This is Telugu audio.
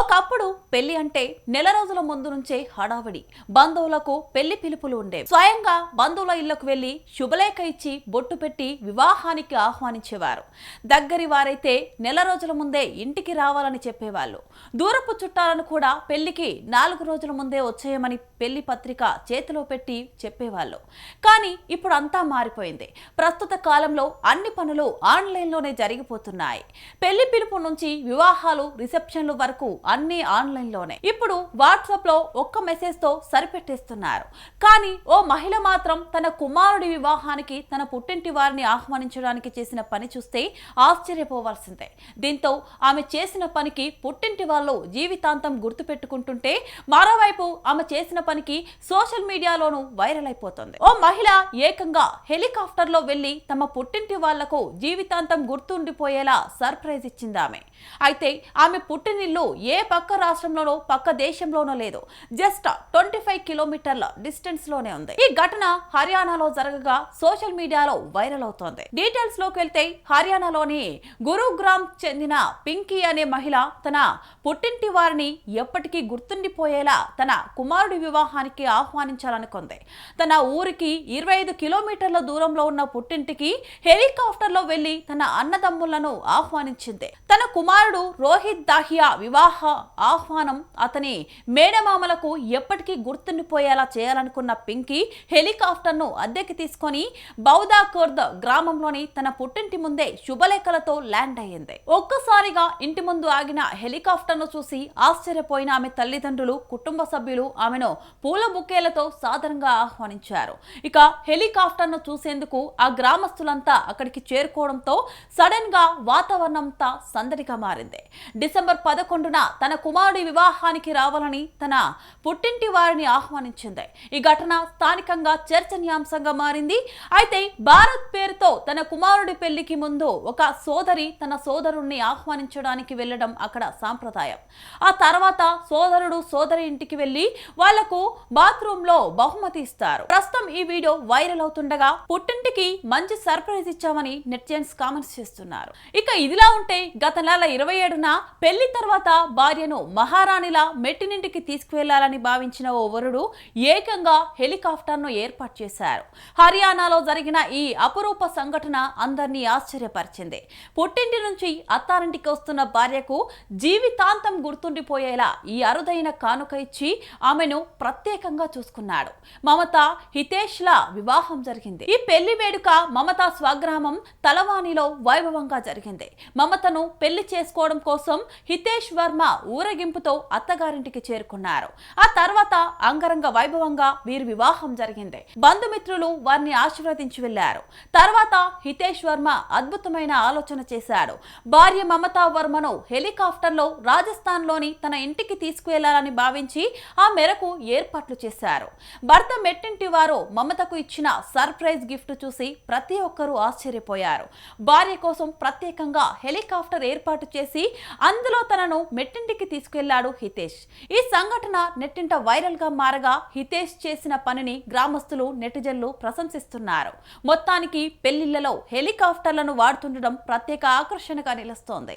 ఒకప్పుడు పెళ్లి అంటే నెల రోజుల ముందు నుంచే హడావిడి, బంధువులకు పెళ్లి పిలుపులు ఉండేవి. స్వయంగా బంధువుల ఇళ్లకు వెళ్లి శుభలేఖ ఇచ్చి బొట్టు పెట్టి వివాహానికి ఆహ్వానించేవారు. దగ్గరి వారైతే నెల రోజుల ముందే ఇంటికి రావాలని చెప్పేవాళ్ళు. దూరపు చుట్టాలను కూడా పెళ్లికి 4 రోజుల ముందే వచ్చేయమని పెళ్లి పత్రిక చేతిలో పెట్టి చెప్పేవాళ్ళు. కానీ ఇప్పుడు అంతా మారిపోయింది. ప్రస్తుత కాలంలో అన్ని పనులు ఆన్లైన్లోనే జరిగిపోతున్నాయి. పెళ్లి పిలుపు నుంచి వివాహాలు, రిసెప్షన్లు వరకు అన్ని ఆన్లైన్లోనే. ఇప్పుడు వాట్సాప్ లో ఒక్క మెసేజ్ తో సరిపెట్టేస్తున్నారు. కానీ ఓ మహిళ మాత్రం తన కుమారుడి వివాహానికి తన పుట్టింటి వారిని ఆహ్వానించడానికి చేసిన పని చూస్తే ఆశ్చర్యపోవాల్సిందే. దీంతో ఆమె చేసిన పనికి పుట్టింటి వాళ్ళు జీవితాంతం గుర్తుపెట్టుకుంటుంటే, మరోవైపు ఆమె చేసిన పనికి సోషల్ మీడియాలోనూ వైరల్ అయిపోతుంది. ఓ మహిళ ఏకంగా హెలికాప్టర్ లో వెళ్లి తమ పుట్టింటి వాళ్లకు జీవితాంతం గుర్తుండిపోయేలా సర్ప్రైజ్ ఇచ్చింది ఆమె. అయితే ఆమె పుట్టినిల్లు ఏ పక్క రాష్ట్రంలోనో పక్క దేశంలోనో లేదు, జస్ట్ 25 కిలోమీటర్ల డిస్టెన్స్ లోనే ఉంది. ఈ ఘటన హర్యానాలో జరగగా సోషల్ మీడియాలో వైరల్ అవుతోంది. డీటెయిల్స్ లోకి వెళ్తే, హర్యానాలోని గురుగ్రామ్ చెందిన పింకీ అనే మహిళ తన పుట్టింటి వారిని ఎప్పటికీ గుర్తుండిపోయేలా తన కుమారుడి వివాహానికి ఆహ్వానించాలనుకుంది. తన ఊరికి 25 కిలోమీటర్ల దూరంలో ఉన్న పుట్టింటికి హెలికాప్టర్ లో వెళ్లి తన అన్నదమ్ములను ఆహ్వానించింది. తన కుమారుడు రోహిత్ దాహియా వివాహ ఆహ్వానం అతని మేనమామలకు ఎప్పటికీ గుర్తుండిపోయేలా చేయాలనుకున్న పింకీ హెలికాప్టర్ ను అద్దెకి తీసుకొని బౌదా ఖుర్ద్ గ్రామంలోని తన పుట్టింటి ముందే శుభలేఖలతో ల్యాండ్ అయ్యింది. ఒక్కసారిగా ఇంటి ముందు ఆగిన హెలికాప్టర్ ను చూసి ఆశ్చర్యపోయిన ఆమె తల్లిదండ్రులు, కుటుంబ సభ్యులు ఆమెను పూల బుకేలతో సాదరంగా ఆహ్వానించారు. ఇక హెలికాప్టర్ ను చూసేందుకు ఆ గ్రామస్తులంతా అక్కడికి చేరుకోవడంతో సడన్ గా వాతావరణం అంతా సందడిగా మారింది. డిసెంబర్ 11న తన కుమారుడి వివాహానికి రావాలని తన పుట్టింటి వారిని ఆహ్వానించింది. ఈ ఘటన స్థానికంగా చర్చనీయాంశంగా మారింది. అయితే భారత్ పేరుతో తన కుమారుడి పెళ్లికి ముందు ఒక సోదరి తన సోదరుణ్ణి ఆహ్వానించడానికి వెళ్లడం అక్కడ సాంప్రదాయం. ఆ తర్వాత సోదరుడు సోదరి ఇంటికి వెళ్లి వాళ్లకు బాత్రూమ్ లో బహుమతి ఇస్తారు. ప్రస్తుతం ఈ వీడియో వైరల్ అవుతుండగా పుట్టింటికి మంచి సర్ప్రైజ్ ఇచ్చామని నెటిజన్స్ కామెంట్స్ చేస్తున్నారు. ఇక ఇదిలా ఉంటే, గత నెల 27న పెళ్లి తర్వాత భార్యను మహారాణిలా మెట్టినింటికి తీసుకువెళ్లాలని భావించిన ఓ వరుడు ఏకంగా హెలికాప్టర్ ను ఏర్పాటు చేశారు. హర్యానాలో జరిగిన ఈ అపురూప సంఘటన అందరినీ ఆశ్చర్యపరిచింది. పుట్టింటి నుంచి అత్తారింటికి వస్తున్న భార్యకు జీవితాంతం గుర్తుండిపోయేలా ఈ అరుదైన కానుక ఇచ్చి ఆమెను ప్రత్యేకంగా చూసుకున్నాడు. మమత హితేష్ ల వివాహం జరిగింది. ఈ పెళ్లి వేడుక మమత స్వగ్రామం తలవానిలో వైభవంగా జరిగింది. మమతను పెళ్లి చేసుకోవడం కోసం హితేష్ వర్మ ఊరేగింపుతో అత్తగారింటికి చేరుకున్నారు. ఆ తర్వాత అంగరంగ వైభవంగా వీరి వివాహం జరిగింది. బంధుమిత్రులు వారిని ఆశీర్వదించి వెళ్లారు. తర్వాత హితేష్ వర్మ అద్భుతమైన ఆలోచన చేశాడు. భార్య మమతా వర్మను హెలికాప్టర్ లో రాజస్థాన్ లోని తన ఇంటికి తీసుకువెళ్లాలని భావించి ఆ మేరకు ఏర్పాట్లు చేశారు. భర్త మెట్టింటి వారు మమతకు ఇచ్చిన సర్ప్రైజ్ గిఫ్ట్ చూసి ప్రతి ఒక్కరూ ఆశ్చర్యపోయారు. భార్య కోసం ప్రత్యేకంగా హెలికాప్టర్ ఏర్పాటు చేసి అందులో తనను మెట్టింటికి తీసుకెళ్లాడు హితేష్. ఈ సంఘటన నెట్టింట వైరల్ గా మారగా హితేష్ చేసిన పనిని గ్రామస్తులు, నెటిజన్లు ప్రశంసిస్తున్నారు. మొత్తానికి పెళ్లిళ్లలో హెలికాప్టర్లను వాడుతుండడం ప్రత్యేక ఆకర్షణగా నిలుస్తోంది.